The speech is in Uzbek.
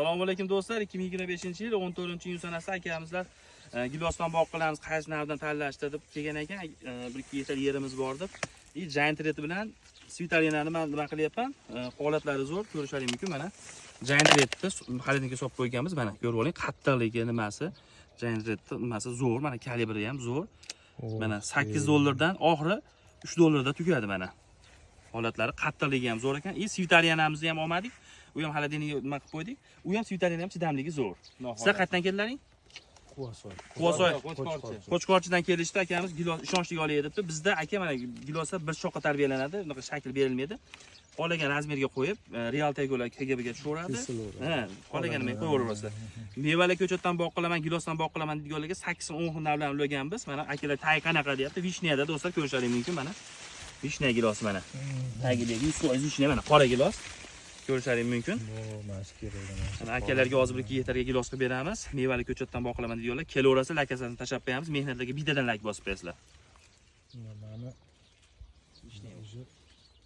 Assalomu alaykum do'stlar. 2025-yil 14-iyun sanasi akamizlar gilosdan boq qilamiz, qaysi navdan tanlashdi deb kelgan ekan. 1-2 gektar yerimiz bor deb. Giant Red bilan Svitalinani men nima qilyapman? Holatlari zo'r, ko'rishingiz mumkin mana. Giant Redni xaridinga solib qo'yganmiz, mana ko'rib oling, qattiqligi nimasi. Giant Redni nimasi zo'r, mana kalibri ham zo'r. Mana $8 dan oxiri $3 da tugadi mana. Holatlari qattiqligi ham zo'r ekan. Svitalinamizni ham olmadik. U ham xaladiniga nima qilib qo'ydik. U ham Svitalinani ham chidamligi zo'r. Sizlar qayerdan keldilaring? Quvasoy. Qo'chqorchidan kelishdi akamiz, gilos ishonchli olay debdi. Bizda aka mana giloslar bir shoqqa tarbiyalanadi, unaqa shakl berilmaydi. Qolagan razmerga qo'yib, real tegolar KGBga tushaveradi. Ha, qolaganini men qo'yaverasizlar. Mevali ko'chatdan boq qilaman, gilosdan boq qilaman deganlarga 8-10 xil bilan ulaganmiz. Mana akalar tay qanaqa deyapti? Vishniyada do'stlar ko'rishingiz mumkin mana. Vishniya gilos mana. Tagidagi 100% vishniya mana qora gilos. Ko'rishingiz mumkin. Mana akalarga hozir 1-2 gektarga gilos qilib beramiz. Mevali ko'chatdan boq qilaman deganlar, kelaverasa lakasini tashab qo'yamiz. Mehnatlarga bittadan lak bosib berasizlar.